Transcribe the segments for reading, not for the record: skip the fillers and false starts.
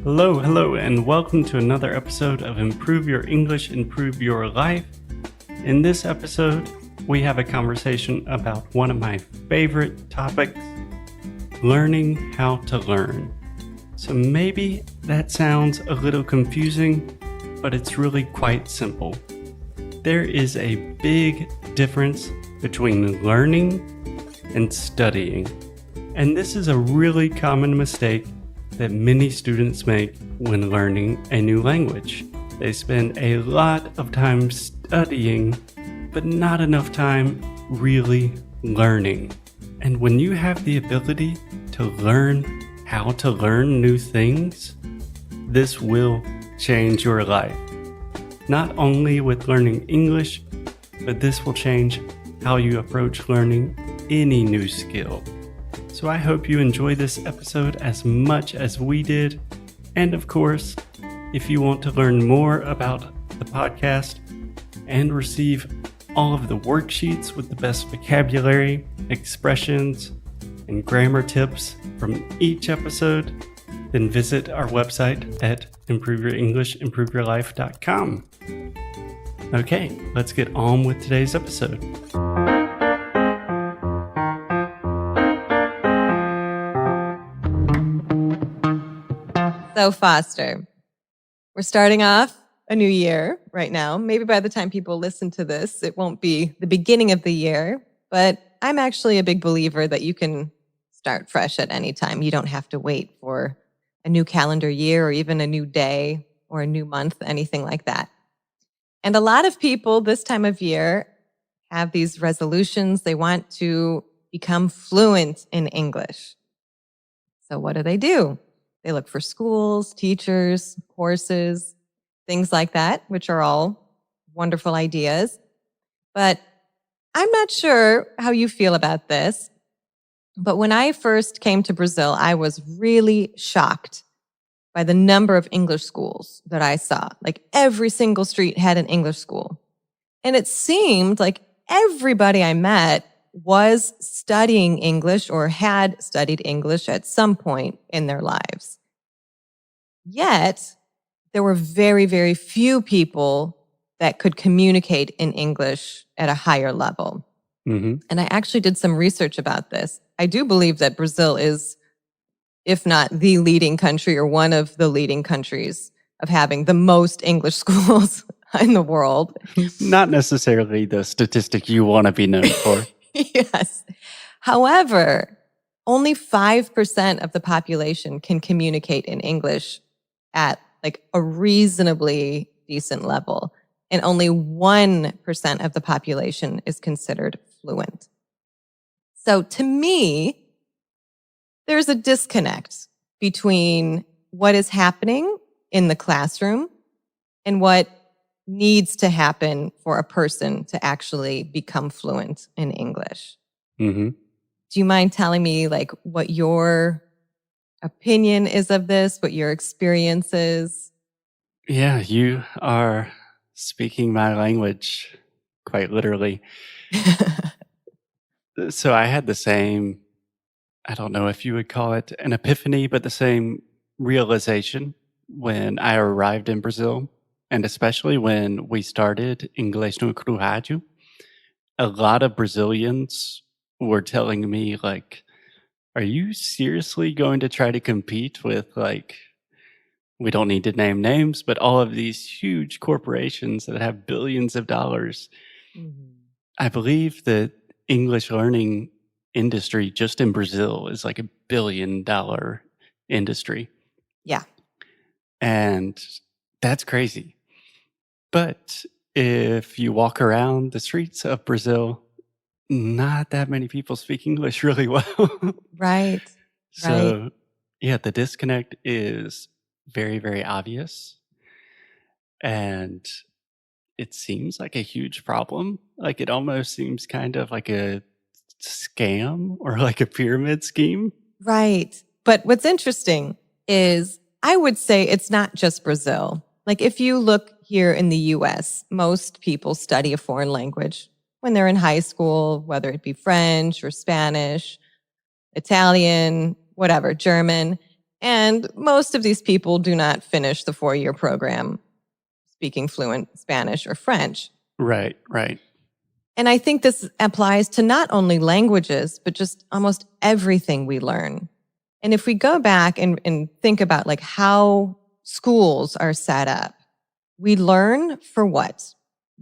Hello, and welcome to another episode of Improve Your English, Improve Your Life. In this episode, we have a conversation about one of my favorite topics, learning how to learn. So maybe that sounds a little confusing, but it's really quite simple. There is a big difference between learning and studying. And this is a really common mistake that many students make when learning a new language. They spend a lot of time studying, but not enough time really learning. And when you have the ability to learn how to learn new things, this will change your life. Not only with learning English, but this will change how you approach learning any new skill. So I hope you enjoy this episode as much as we did. And of course, if you want to learn more about the podcast and receive all of the worksheets with the best vocabulary, expressions, and grammar tips from each episode, then visit our website at improveyourenglishimproveyourlife.com. Okay, let's get on with today's episode. So Foster, we're starting off a new year right now. Maybe by the time people listen to this, it won't be the beginning of the year, but I'm actually a big believer that you can start fresh at any time. You don't have to wait for a new calendar year or even a new day or a new month, anything like that. And a lot of people this time of year have these resolutions. They want to become fluent in English. So what do? They look for schools, teachers, courses, things like that, which are all wonderful ideas. But I'm not sure how you feel about this. But when I first came to Brazil, I was really shocked by the number of English schools that I saw. Like every single street had an English school. And it seemed like everybody I met was studying English or had studied English at some point in their lives. Yet, there were very, very few people that could communicate in English at a higher level. Mm-hmm. And I actually did some research about this. I do believe that Brazil is, if not the leading country or one of the leading countries of having the most English schools in the world. Not necessarily the statistic you want to be known for. Yes. However, only 5% of the population can communicate in English at like a reasonably decent level. And only 1% of the population is considered fluent. So to me, there's a disconnect between what is happening in the classroom and what needs to happen for a person to actually become fluent in English. Mm-hmm. Do you mind telling me like what your opinion is of this, what your experience is? Yeah, you are speaking my language quite literally. So I had the same, I don't know if you would call it an epiphany, but the same realization when I arrived in Brazil. And especially when we started Inglês no Rádio, a lot of Brazilians were telling me, like, are you seriously going to try to compete with, like, we don't need to name names, but all of these huge corporations that have billions of dollars? Mm-hmm. I believe that English learning industry just in Brazil is like $1 billion industry. Yeah. And that's crazy. But if you walk around the streets of Brazil, not that many people speak English really well. Right. So, yeah, the disconnect is very, very obvious. And it seems like a huge problem. Like it almost seems kind of like a scam or like a pyramid scheme. Right. But what's interesting is I would say it's not just Brazil. Like if you look here in the US, most people study a foreign language when they're in high school, whether it be French or Spanish, Italian, whatever, German. And most of these people do not finish the 4-year program speaking fluent Spanish or French. Right, right. And I think this applies to not only languages, but just almost everything we learn. And if we go back and think about like how schools are set up, we learn for what?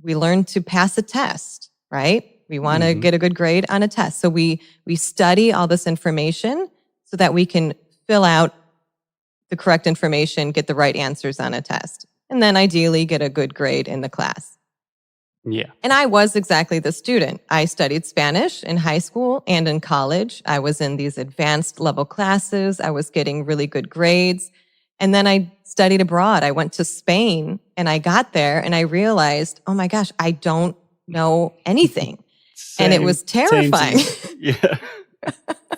We learn to pass a test, right? We want to get a good grade on a test. So we study all this information so that we can fill out the correct information, get the right answers on a test, and then ideally get a good grade in the class. Yeah. And I was exactly the student. I studied Spanish in high school and in college. I was in these advanced level classes. I was getting really good grades. And then I studied abroad. I went to Spain and I got there and I realized, oh my gosh, I don't know anything. And it was terrifying. Yeah,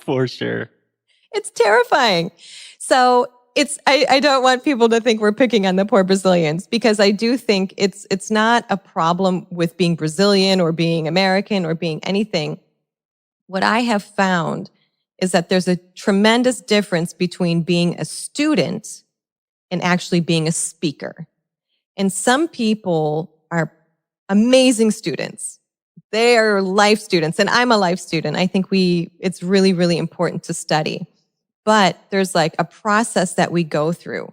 for sure. It's terrifying. So I don't want people to think we're picking on the poor Brazilians, because I do think it's not a problem with being Brazilian or being American or being anything. What I have found is that there's a tremendous difference between being a student and actually being a speaker. And some people are amazing students. They are life students, and I'm a life student. I think it's really, really important to study. But there's like a process that we go through.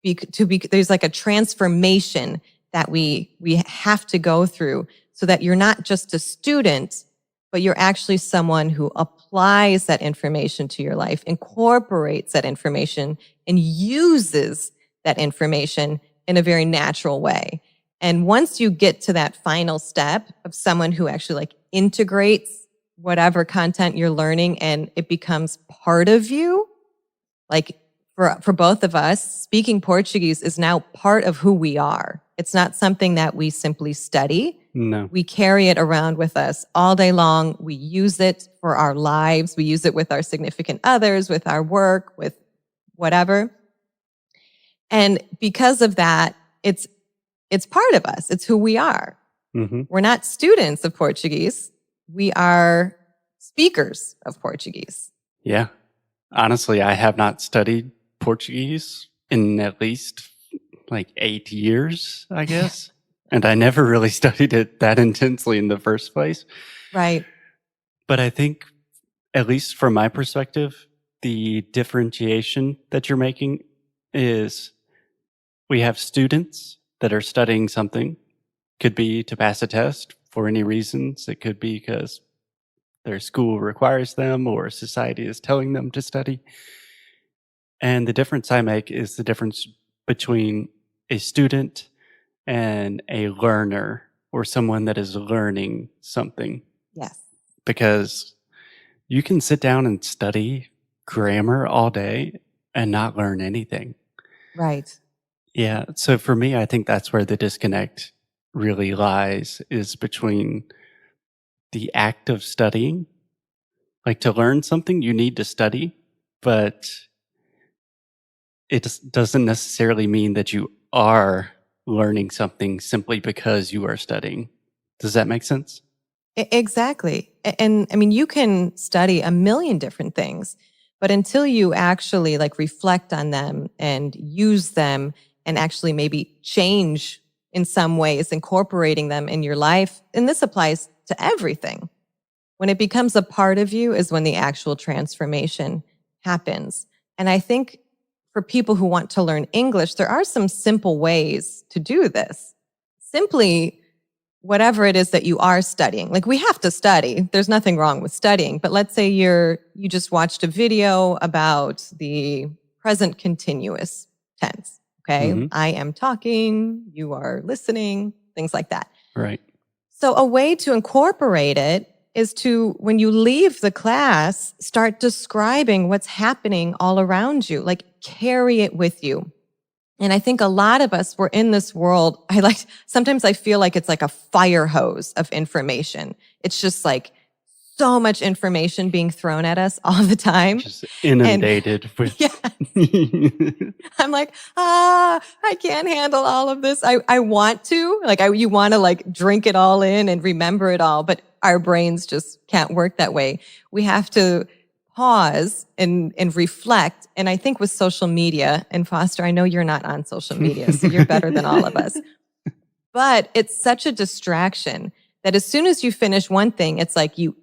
There's like a transformation that we have to go through so that you're not just a student, but you're actually someone who applies that information to your life, incorporates that information, and uses that information in a very natural way. And once you get to that final step of someone who actually like integrates whatever content you're learning and it becomes part of you, like for both of us, speaking Portuguese is now part of who we are. It's not something that we simply study. No. We carry it around with us all day long. We use it for our lives. We use it with our significant others, with our work, with whatever. And because of that, it's part of us. It's who we are. We're not students of Portuguese. We are speakers of Portuguese. Yeah. Honestly, I have not studied Portuguese in at least like 8 years, I guess. And I never really studied it that intensely in the first place. Right. But I think, at least from my perspective, the differentiation that you're making is we have students that are studying something. Could be to pass a test for any reasons. It could be because their school requires them or society is telling them to study. And the difference I make is the difference between a student and a learner, or someone that is learning something. Yes. Because you can sit down and study grammar all day and not learn anything. Right. Yeah. So for me, I think that's where the disconnect really lies, is between the act of studying. Like, to learn something, you need to study, but it doesn't necessarily mean that you are learning something simply because you are studying. Does that make sense? Exactly. And I mean, you can study a million different things, but until you actually like reflect on them and use them and actually maybe change in some ways, incorporating them in your life, and this applies to everything. When it becomes a part of you is when the actual transformation happens. And I think for people who want to learn English, there are some simple ways to do this. Simply, whatever it is that you are studying, like we have to study. There's nothing wrong with studying, but let's say you just watched a video about the present continuous tense. Okay. I am talking, you are listening, things like that. Right. So a way to incorporate it is to, when you leave the class, start describing what's happening all around you, like carry it with you. And I think a lot of us, we're in this world. Sometimes I feel like it's like a fire hose of information. It's just like so much information being thrown at us all the time. Just inundated with. Yeah. I'm like, I can't handle all of this. I want to, you want to like drink it all in and remember it all, but our brains just can't work that way. We have to pause and reflect. And I think with social media, and Foster, I know you're not on social media, so you're better than all of us. But it's such a distraction that as soon as you finish one thing, it's like you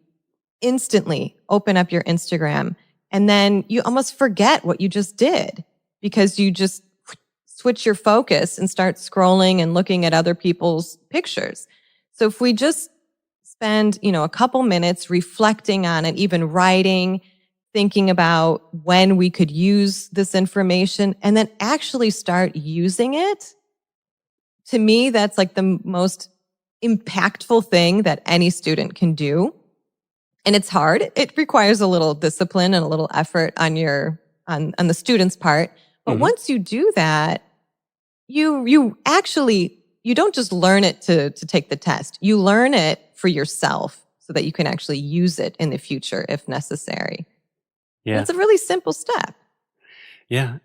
instantly open up your Instagram and then you almost forget what you just did because you just switch your focus and start scrolling and looking at other people's pictures. So if we just spend, a couple minutes reflecting on it, even writing, thinking about when we could use this information and then actually start using it, to me, that's like the most impactful thing that any student can do. And it's hard. It requires a little discipline and a little effort on the student's part. But once you do that, you actually, you don't just learn it to take the test. You learn it for yourself so that you can actually use it in the future if necessary. Yeah. It's a really simple step. Yeah.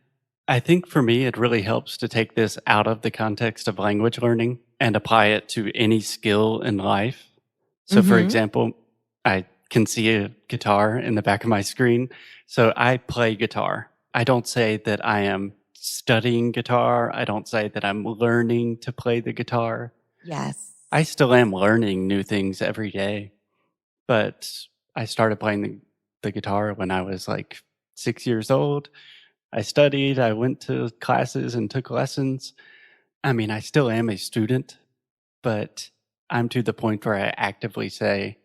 I think for me, it really helps to take this out of the context of language learning and apply it to any skill in life. So, for example, I can see a guitar in the back of my screen. So I play guitar. I don't say that I am studying guitar. I don't say that I'm learning to play the guitar. Yes. I still am learning new things every day. But I started playing the guitar when I was like 6 years old. I studied, I went to classes and took lessons. I mean, I still am a student, but I'm to the point where I actively say,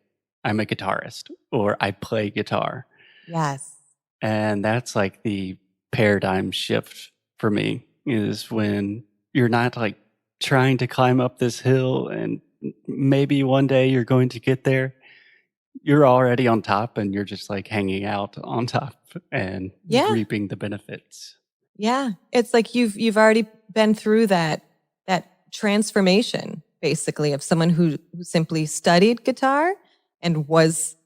I'm a guitarist or I play guitar. Yes. And that's like the paradigm shift for me is when you're not like trying to climb up this hill and maybe one day you're going to get there. You're already on top and you're just like hanging out on top and reaping the benefits. Yeah. It's like you've already been through that transformation, basically, of someone who simply studied guitar and was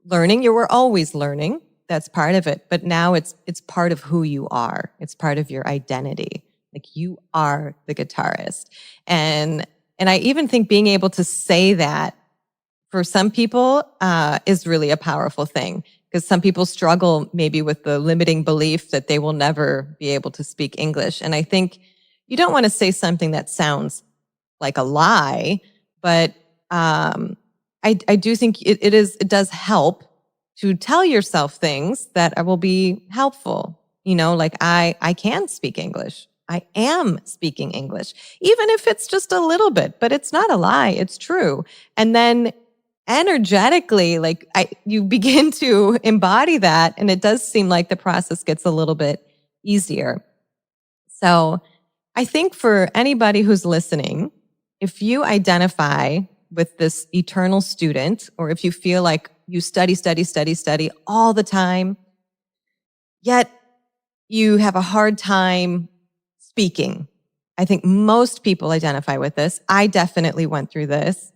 learning. You were always learning. That's part of it. But now it's part of who you are. It's part of your identity. Like you are the guitarist. And I even think being able to say that for some people is really a powerful thing because some people struggle maybe with the limiting belief that they will never be able to speak English. And I think you don't want to say something that sounds like a lie, but I do think it does help to tell yourself things that will be helpful. Like I can speak English. I am speaking English, even if it's just a little bit, but it's not a lie. It's true. And then energetically, you begin to embody that, and it does seem like the process gets a little bit easier. So I think for anybody who's listening, if you identify with this eternal student, or if you feel like you study all the time, yet you have a hard time speaking, I think most people identify with this. I definitely went through this.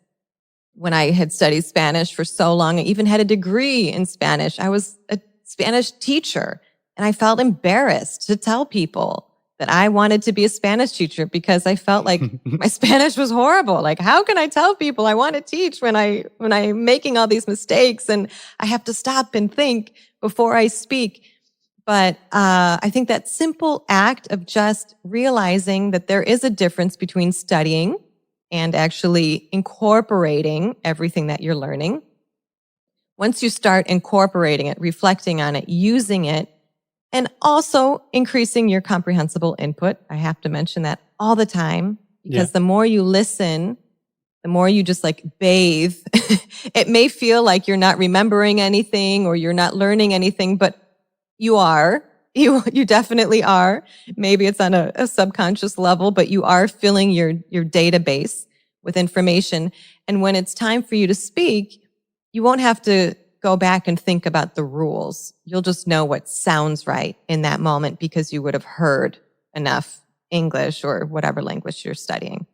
When I had studied Spanish for so long, I even had a degree in Spanish. I was a Spanish teacher, and I felt embarrassed to tell people that I wanted to be a Spanish teacher because I felt like my Spanish was horrible. Like, how can I tell people I want to teach when I'm making all these mistakes and I have to stop and think before I speak? But I think that simple act of just realizing that there is a difference between studying and actually incorporating everything that you're learning. Once you start incorporating it, reflecting on it, using it, and also increasing your comprehensible input. I have to mention that all the time because the more you listen, the more you just bathe. It may feel like you're not remembering anything or you're not learning anything, but you are. You definitely are. Maybe it's on a subconscious level, but you are filling your database with information. And when it's time for you to speak, you won't have to go back and think about the rules. You'll just know what sounds right in that moment because you would have heard enough English or whatever language you're studying.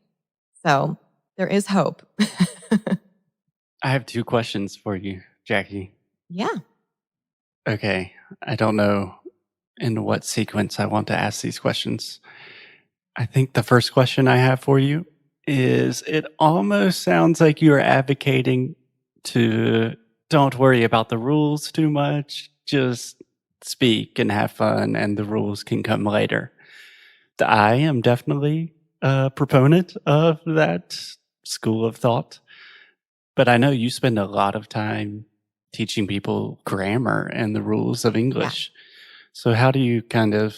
So there is hope. I have 2 questions for you, Jackie. Yeah. Okay. I don't know in what sequence I want to ask these questions. I think the first question I have for you is it almost sounds like you are advocating to don't worry about the rules too much. just speak and have fun, and the rules can come later. I am definitely a proponent of that school of thought, but I know you spend a lot of time teaching people grammar and the rules of English. So how do you kind of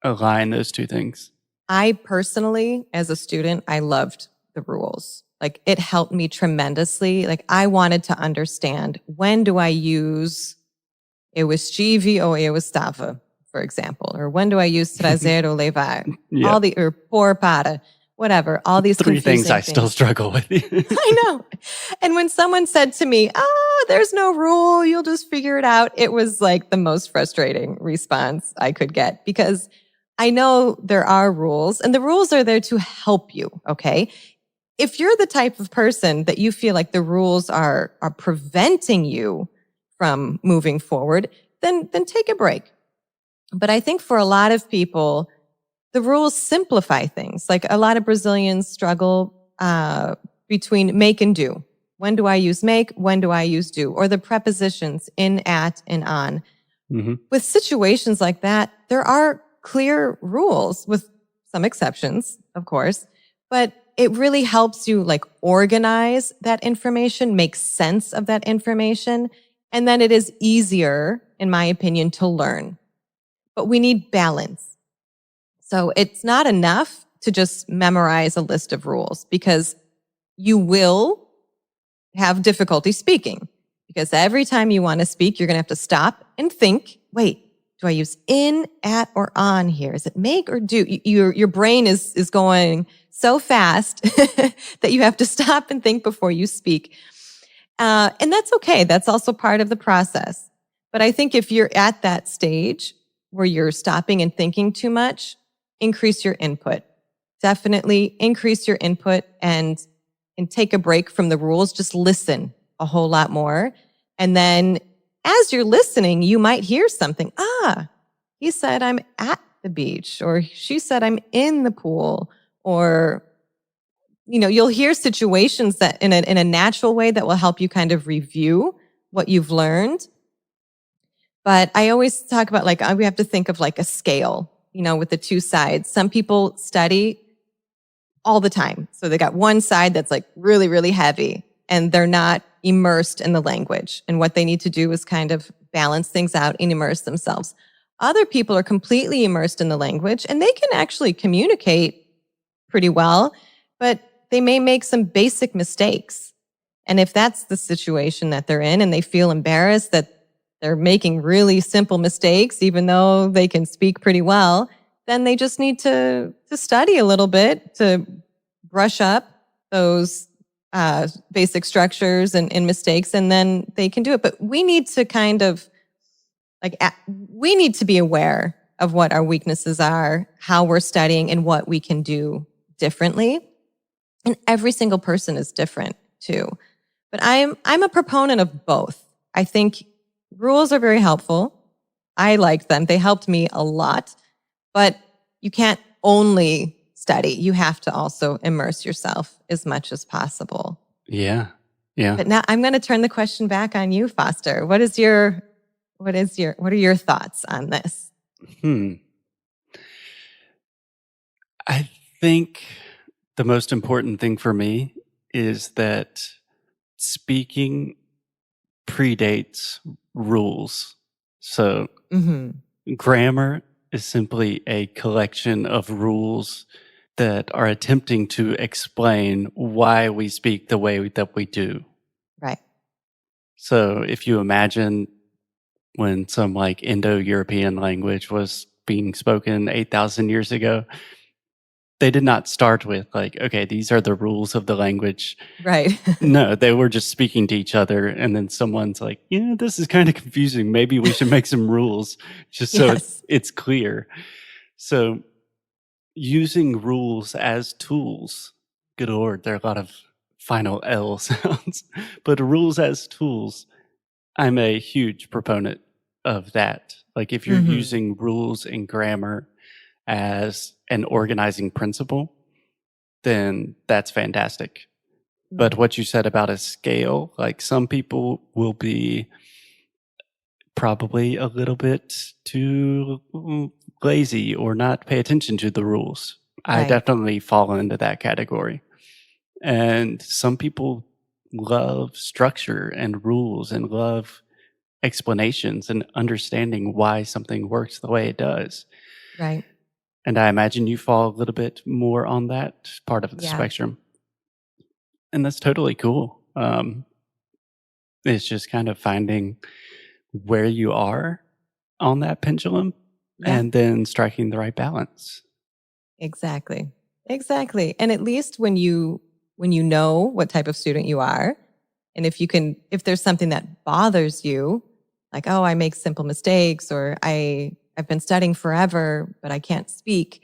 align those two things? I personally, as a student, I loved the rules. Like it helped me tremendously. Like I wanted to understand, when do I use eu estive ou eu estava, for example, or when do I use trazer ou levar? Yeah. Or por para, whatever, all these Three things confusing I still struggle with. I know. And when someone said to me, there's no rule, you'll just figure it out, it was like the most frustrating response I could get, because I know there are rules and the rules are there to help you. Okay. If you're the type of person that you feel like the rules are preventing you from moving forward, then take a break. But I think for a lot of people, the rules simplify things. Like a lot of Brazilians struggle between make and do. When do I use make? When do I use do? Or the prepositions in, at, and on. Mm-hmm. With situations like that, there are clear rules, with some exceptions, of course, but it really helps you like organize that information, make sense of that information, and then it is easier, in my opinion, to learn. But we need balance. So it's not enough to just memorize a list of rules, because you will have difficulty speaking. Because every time you want to speak, you're going to have to stop and think, wait, do I use in, at, or on here? Is it make or do? Your brain is going so fast that you have to stop and think before you speak. And that's okay. That's also part of the process. But I think if you're at that stage where you're stopping and thinking too much, increase your input. Definitely increase your input and take a break from the rules. Just listen a whole lot more. And then as you're listening, you might hear something. He said I'm at the beach, or she said I'm in the pool, or, you'll hear situations that in a natural way that will help you kind of review what you've learned. But I always talk about we have to think of like a scale, with the two sides. Some people study all the time. So they got one side that's like really, really heavy, and they're not immersed in the language. And what they need to do is kind of balance things out and immerse themselves. Other people are completely immersed in the language, and they can actually communicate pretty well, but they may make some basic mistakes. And if that's the situation that they're in and they feel embarrassed that they're making really simple mistakes, even though they can speak pretty well, then they just need to study a little bit to brush up those basic structures and mistakes, and then they can do it. But we need to kind of we need to be aware of what our weaknesses are, how we're studying, and what we can do differently. And every single person is different too. But I'm a proponent of both. I think rules are very helpful. I like them. They helped me a lot. But you can't only study. You have to also immerse yourself as much as possible. Yeah. But now I'm going to turn the question back on you, Foster. What are your thoughts on this? I think the most important thing for me is that speaking predates rules. So grammar is simply a collection of rules that are attempting to explain why we speak the way that we do. Right. So if you imagine when some Indo-European language was being spoken 8,000 years ago, they did not start with okay, these are the rules of the language. Right. No, they were just speaking to each other, and then someone's like, this is kind of confusing. Maybe we should make some rules just so it's clear. So using rules as tools, good Lord, there are a lot of final L sounds, but rules as tools, I'm a huge proponent of that. Like if you're using rules in grammar as an organizing principle, then that's fantastic. But what you said about a scale, some people will be probably a little bit too lazy or not pay attention to the rules. I Right. definitely fall into that category. And some people love structure and rules and love explanations and understanding why something works the way it does. Right. And I imagine you fall a little bit more on that part of the Yeah. spectrum. And that's totally cool. It's just kind of finding where you are on that pendulum Yeah. and then striking the right balance. Exactly. Exactly. And at least when you know what type of student you are, and if there's something that bothers you, like, oh, I make simple mistakes, or I've been studying forever, but I can't speak,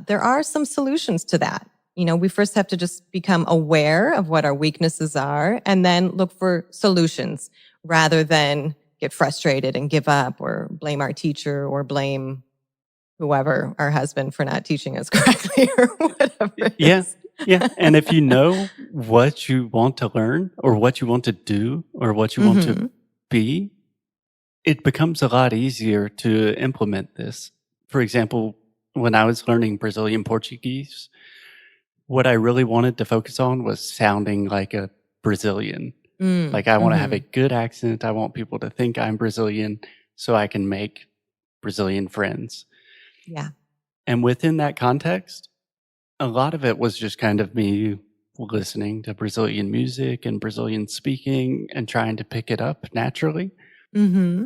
there are some solutions to that. We first have to just become aware of what our weaknesses are and then look for solutions rather than get frustrated and give up or blame our teacher or blame whoever, our husband, for not teaching us correctly or whatever it Yeah. is. Yeah. And if you know what you want to learn or what you want to do or what you want to Hmm. be, it becomes a lot easier to implement this. For example, when I was learning Brazilian Portuguese, what I really wanted to focus on was sounding like a Brazilian. Mm, Like, I want to have a hmm. good accent. I want people to think I'm Brazilian so I can make Brazilian friends. Yeah. And within that context, a lot of it was just kind of me listening to Brazilian music and Brazilian speaking and trying to pick it up naturally. Hmm.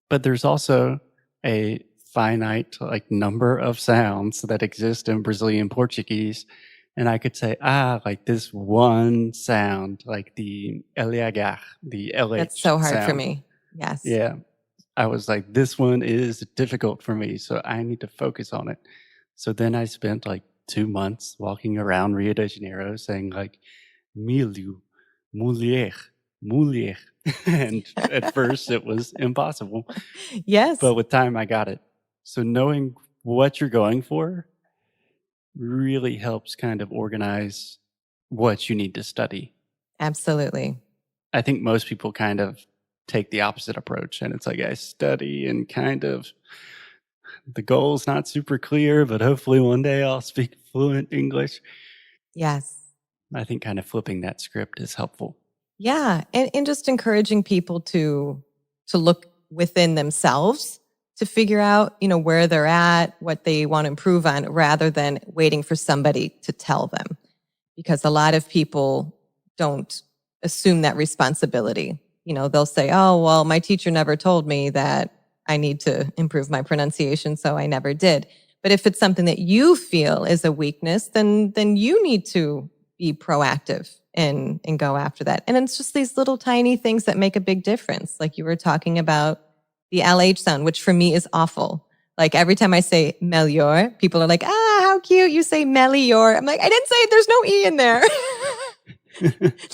But there's also a finite number of sounds that exist in Brazilian Portuguese. And I could say, like this one sound, like the LH, the That's LH so hard for sound. me. Yes. Yeah. I was like, this one is difficult for me. So I need to focus on it. So then I spent like 2 months walking around Rio de Janeiro saying like, milho, mulher, mulher. And at first it was impossible. Yes. But with time, I got it. So knowing what you're going for really helps kind of organize what you need to study. Absolutely. I think most people kind of take the opposite approach. And it's like, I study and kind of the goal's not super clear, but hopefully one day I'll speak fluent English. Yes. I think kind of flipping that script is helpful. Yeah. And just encouraging people to look within themselves to figure out, where they're at, what they want to improve on, rather than waiting for somebody to tell them. Because a lot of people don't assume that responsibility. They'll say, oh, well, my teacher never told me that I need to improve my pronunciation, so I never did. But if it's something that you feel is a weakness, then you need to be proactive and go after that. And it's just these little tiny things that make a big difference. Like you were talking about the LH sound, which for me is awful. Like every time I say melhor, people are like, how cute. You say melhor. I'm like, I didn't say there's no E in there.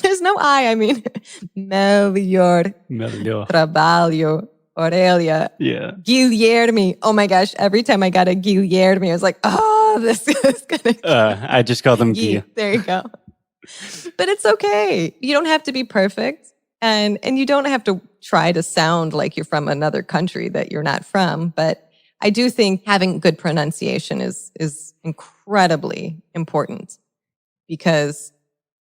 There's no I. I mean, melhor Melhor. trabalho, Aurelia. Yeah. Guilherme. Oh my gosh. Every time I got a Guilherme, I was like, oh, this is going to. I just call them Gui. Gia. There you go. But it's okay. You don't have to be perfect. And you don't have to try to sound like you're from another country that you're not from. But I do think having good pronunciation is incredibly important, because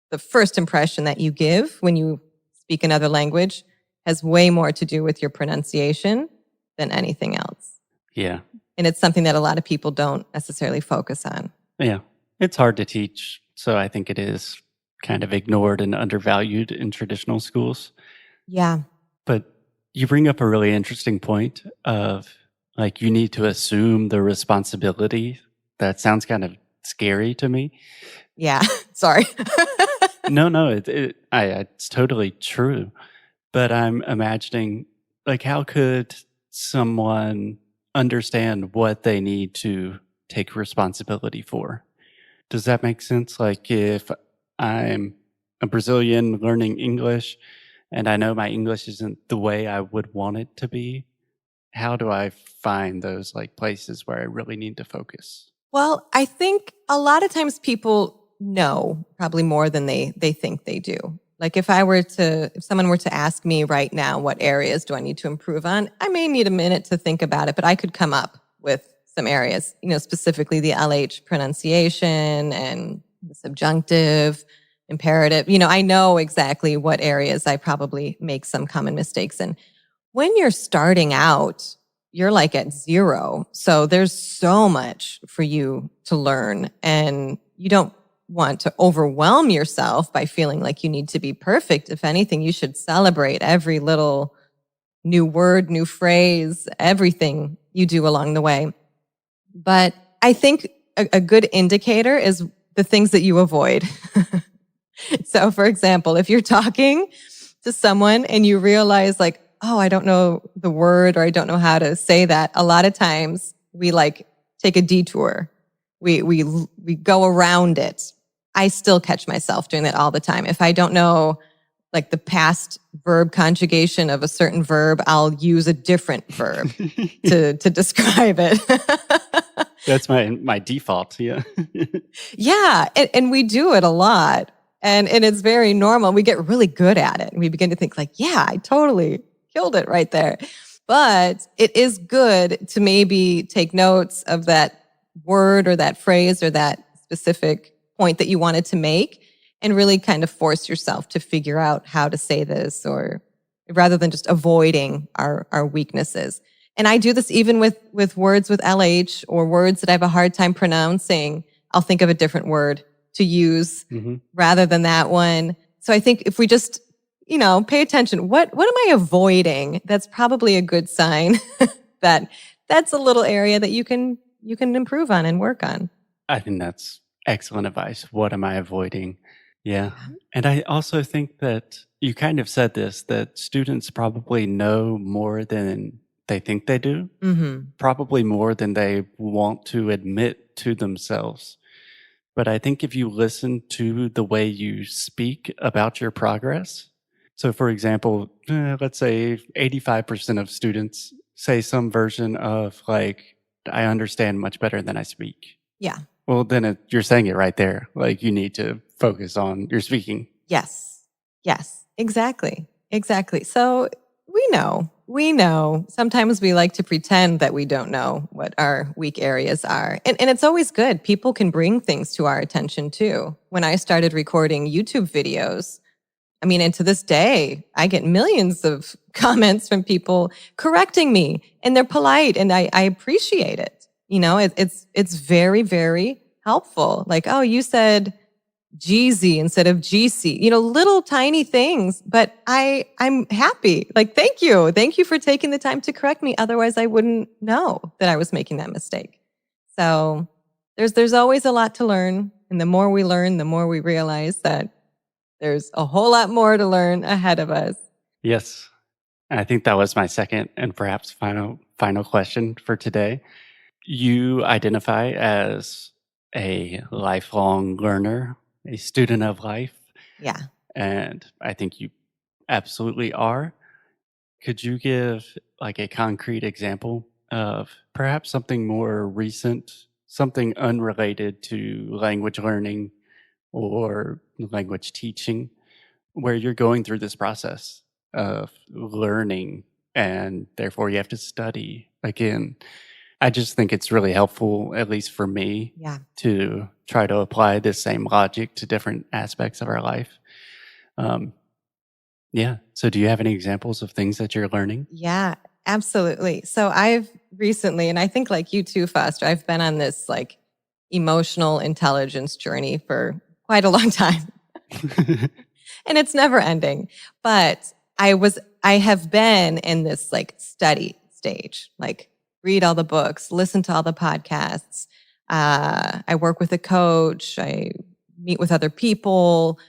the first impression that you give when you speak another language has way more to do with your pronunciation than anything else. Yeah. And it's something that a lot of people don't necessarily focus on. Yeah. It's hard to teach. So I think it is kind of ignored and undervalued in traditional schools. Yeah. But you bring up a really interesting point of like, you need to assume the responsibility. That sounds kind of scary to me. Yeah. Sorry. No, it's totally true. But I'm imagining, like, how could someone understand what they need to take responsibility for? Does that make sense? Like, if I'm a Brazilian learning English and I know my English isn't the way I would want it to be, how do I find those like places where I really need to focus? Well, I think a lot of times people know probably more than they think they do. Like if someone were to ask me right now, what areas do I need to improve on? I may need a minute to think about it, but I could come up with some areas, specifically the LH pronunciation and the subjunctive, imperative. I know exactly what areas I probably make some common mistakes in. When you're starting out, you're like at zero. So there's so much for you to learn, and you don't want to overwhelm yourself by feeling like you need to be perfect. If anything, you should celebrate every little new word, new phrase, everything you do along the way. But I think a good indicator is the things that you avoid. So, for example, if you're talking to someone and you realize like, oh, I don't know the word or I don't know how to say that, a lot of times we take a detour. We go around it. I still catch myself doing that all the time. If I don't know like the past verb conjugation of a certain verb, I'll use a different verb to describe it. That's my default, yeah. Yeah, and we do it a lot. And it's very normal. We get really good at it. And we begin to think like, yeah, I totally killed it right there. But it is good to maybe take notes of that word or that phrase or that specific point that you wanted to make and really kind of force yourself to figure out how to say this, or rather than just avoiding our weaknesses. And I do this even with words with LH or words that I have a hard time pronouncing. I'll think of a different word to use rather than that one. So I think if we just, pay attention, what am I avoiding? That's probably a good sign that that's a little area that you can improve on and work on. I think that's excellent advice. What am I avoiding? Yeah. And I also think that you kind of said this, that students probably know more than they think they do, probably more than they want to admit to themselves. But I think if you listen to the way you speak about your progress, so for example, let's say 85% of students say some version of like, I understand much better than I speak. Yeah. Well, then you're saying it right there. Like you need to focus on your speaking. Yes, exactly. So we know. Sometimes we like to pretend that we don't know what our weak areas are. And it's always good. People can bring things to our attention too. When I started recording YouTube videos, and to this day, I get millions of comments from people correcting me, and they're polite, and I appreciate it. It's very, very helpful. Like, oh, you said Jeezy instead of GC, little tiny things, but I'm happy. Like, thank you. Thank you for taking the time to correct me. Otherwise I wouldn't know that I was making that mistake. So there's always a lot to learn. And the more we learn, the more we realize that there's a whole lot more to learn ahead of us. Yes. And I think that was my second and perhaps final question for today. You identify as a lifelong learner, a student of life. Yeah. And I think you absolutely are. Could you give like a concrete example of perhaps something more recent, something unrelated to language learning or language teaching, where you're going through this process of learning and therefore you have to study again? I just think it's really helpful, at least for me, to try to apply this same logic to different aspects of our life. So do you have any examples of things that you're learning? Yeah, absolutely. So I've recently, and I think like you too, Foster, I've been on this like emotional intelligence journey for quite a long time. And it's never ending. But I have been in this like study stage, like read all the books, listen to all the podcasts. I work with a coach. I meet with other people,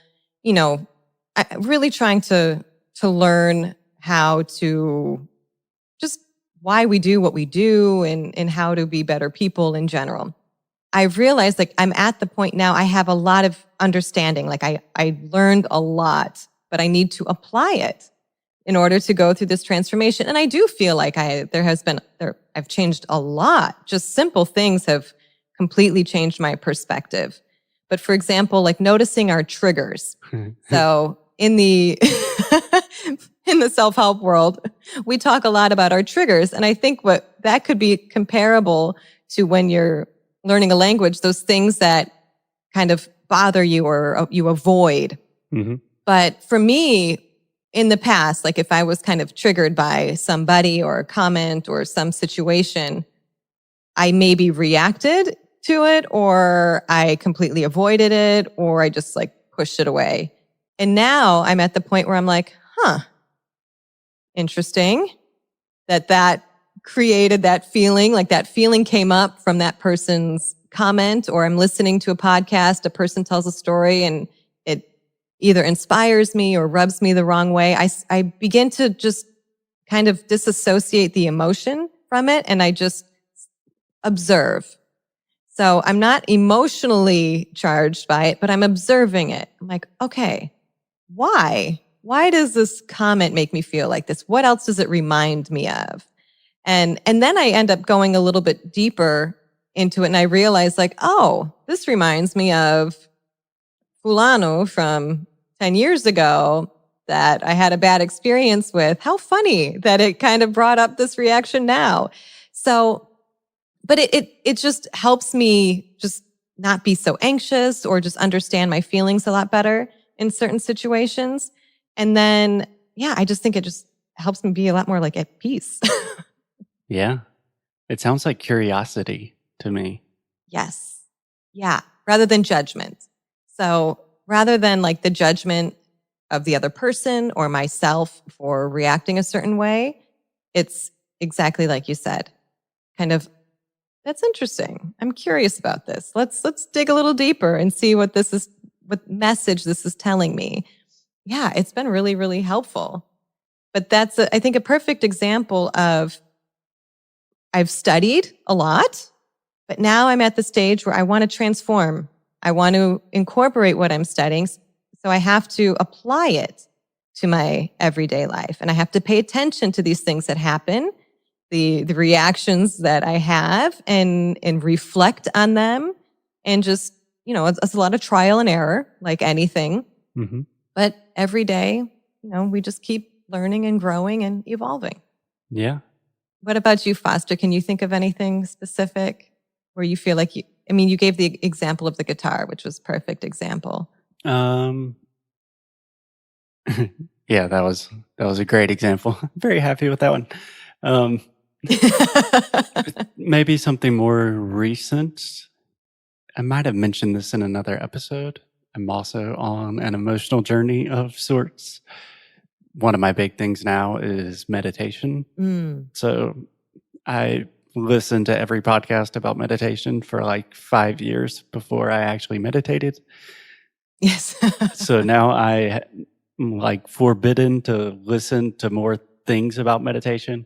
really trying to learn how to just why we do what we do and how to be better people in general. I've realized like I'm at the point now I have a lot of understanding. Like I learned a lot, but I need to apply it in order to go through this transformation. And I do feel like I've changed a lot. Just simple things have completely changed my perspective. But for example, like noticing our triggers. So in the in the self-help world, we talk a lot about our triggers. And I think what that could be comparable to when you're learning a language, those things that kind of bother you or you avoid. Mm-hmm. But for me, in the past, like if I was kind of triggered by somebody or a comment or some situation, I maybe reacted to it, or I completely avoided it, or I just like pushed it away. And now I'm at the point where I'm like, interesting that created that feeling, like that feeling came up from that person's comment, or I'm listening to a podcast, a person tells a story and it either inspires me or rubs me the wrong way. I begin to just kind of disassociate the emotion from it, and I just observe. So I'm not emotionally charged by it, but I'm observing it. I'm like, okay, why? Why does this comment make me feel like this? What else does it remind me of? And then I end up going a little bit deeper into it, and I realize like, oh, this reminds me of fulano from 10 years ago that I had a bad experience with. How funny that it kind of brought up this reaction now. So, but it just helps me just not be so anxious or just understand my feelings a lot better in certain situations. And then, yeah, I just think it just helps me be a lot more like at peace. Yeah. It sounds like curiosity to me. Yes. Yeah. Rather than judgment. So rather than like the judgment of the other person or myself for reacting a certain way, it's exactly like you said. Kind of, that's interesting. I'm curious about this. Let's dig a little deeper and see what message this is telling me. Yeah, it's been really, really helpful. But that's, I think, a perfect example of I've studied a lot, but now I'm at the stage where I want to transform. I want to incorporate what I'm studying. So I have to apply it to my everyday life. And I have to pay attention to these things that happen, the reactions that I have, and reflect on them. And just, it's a lot of trial and error, like anything. Mm-hmm. But every day, we just keep learning and growing and evolving. Yeah. What about you, Foster? Can you think of anything specific where you feel like you gave the example of the guitar, which was a perfect example. Yeah, that was a great example. I'm very happy with that one. Maybe something more recent. I might have mentioned this in another episode. I'm also on an emotional journey of sorts. One of my big things now is meditation. So I listened to every podcast about meditation for like 5 years before I actually meditated. Yes. So now I'm like forbidden to listen to more things about meditation,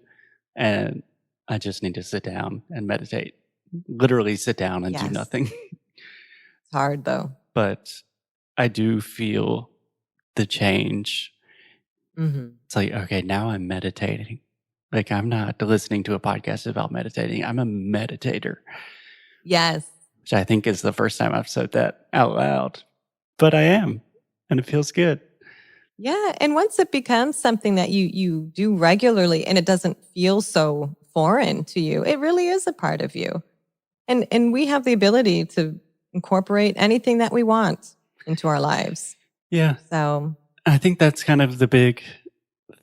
and I just need to sit down and meditate. Literally sit down and do Yes. nothing. It's hard though. But I do feel the change. Mm-hmm. It's like, okay, now I'm meditating. Like, I'm not listening to a podcast about meditating. I'm a meditator. Yes. Which I think is the first time I've said that out loud. But I am, and it feels good. Yeah. And once it becomes something that you do regularly and it doesn't feel so foreign to you, it really is a part of you. And we have the ability to incorporate anything that we want into our lives. Yeah. So I think that's kind of the big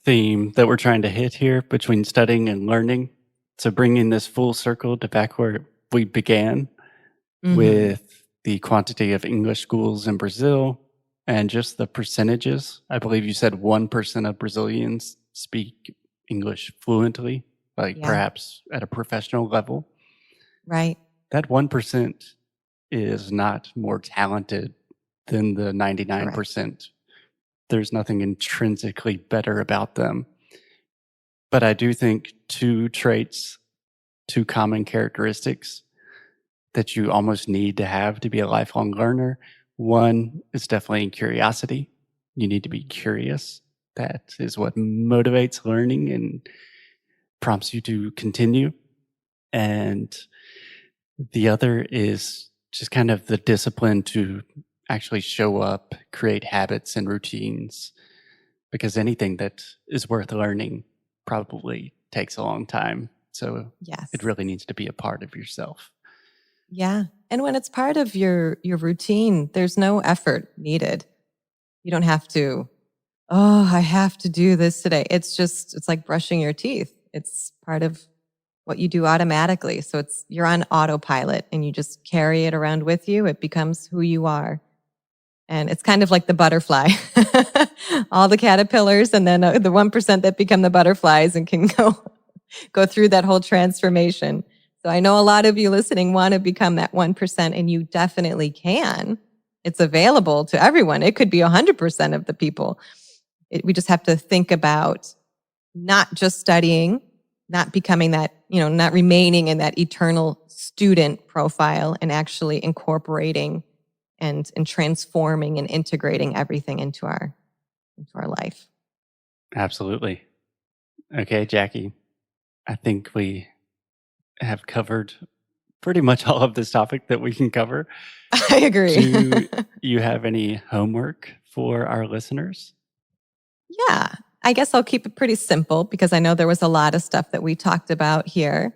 theme that we're trying to hit here between studying and learning. So bringing this full circle to back where we began with the quantity of English schools in Brazil and just the percentages. I believe you said 1% of Brazilians speak English fluently, perhaps at a professional level. Right. That 1% is not more talented than the 99%. Correct. There's nothing intrinsically better about them. But I do think two common characteristics that you almost need to have to be a lifelong learner. One is definitely curiosity. You need to be curious. That is what motivates learning and prompts you to continue. And the other is just kind of the discipline to actually show up, create habits and routines, because anything that is worth learning probably takes a long time. So Yes. it really needs to be a part of yourself. Yeah. And when it's part of your routine, there's no effort needed. You don't have to, I have to do this today. It's like brushing your teeth. It's part of what you do automatically. So you're on autopilot and you just carry it around with you. It becomes who you are. And it's kind of like the butterfly, all the caterpillars, and then the 1% that become the butterflies and can go through that whole transformation. So I know a lot of you listening want to become that 1%, and you definitely can. It's available to everyone. It could be 100% of the people. We just have to think about not just studying, not becoming that, not remaining in that eternal student profile, and actually incorporating and transforming and integrating everything into our life. Absolutely. Okay, Jackie, I think we have covered pretty much all of this topic that we can cover. I agree. Do you have any homework for our listeners? Yeah, I guess I'll keep it pretty simple because I know there was a lot of stuff that we talked about here.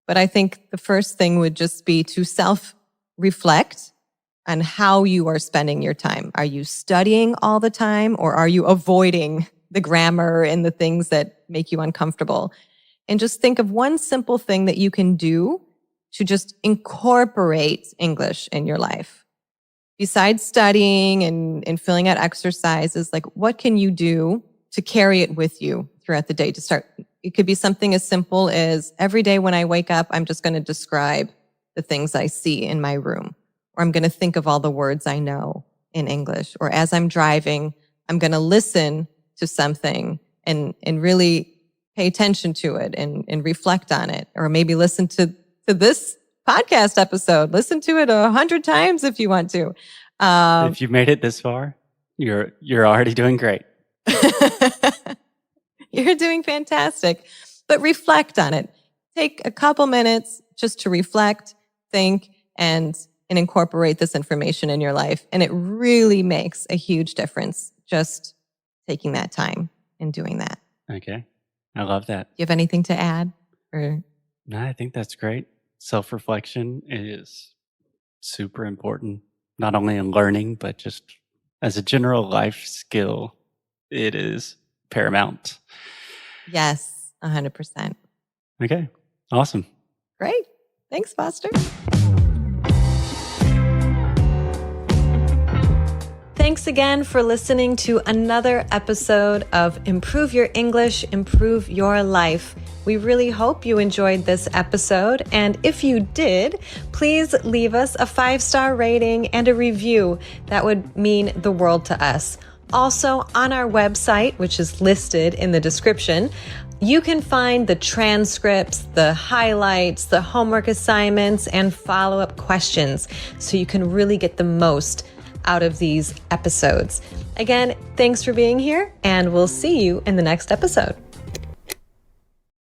But I think the first thing would just be to self-reflect on how you are spending your time. Are you studying all the time, or are you avoiding the grammar and the things that make you uncomfortable? And just think of one simple thing that you can do to just incorporate English in your life. Besides studying and filling out exercises, like what can you do to carry it with you throughout the day to start? It could be something as simple as every day when I wake up, I'm just going to describe the things I see in my room. Or I'm going to think of all the words I know in English. Or as I'm driving, I'm going to listen to something and really pay attention to it and reflect on it. Or maybe listen to this podcast episode. Listen to it 100 times if you want to. If you've made it this far, you're already doing great. You're doing fantastic. But reflect on it. Take a couple minutes just to reflect, think, and incorporate this information in your life. And it really makes a huge difference just taking that time and doing that. Okay. I love that. Do you have anything to add? Or No, I think that's great. Self-reflection is super important, not only in learning, but just as a general life skill. It is paramount. Yes, 100%. Okay. Awesome. Great. Thanks, Foster. Thanks again for listening to another episode of Improve Your English, Improve Your Life. We really hope you enjoyed this episode. And if you did, please leave us a 5-star rating and a review. That would mean the world to us. Also, on our website, which is listed in the description, you can find the transcripts, the highlights, the homework assignments, and follow-up questions so you can really get the most out of these episodes. Again, thanks for being here, and we'll see you in the next episode.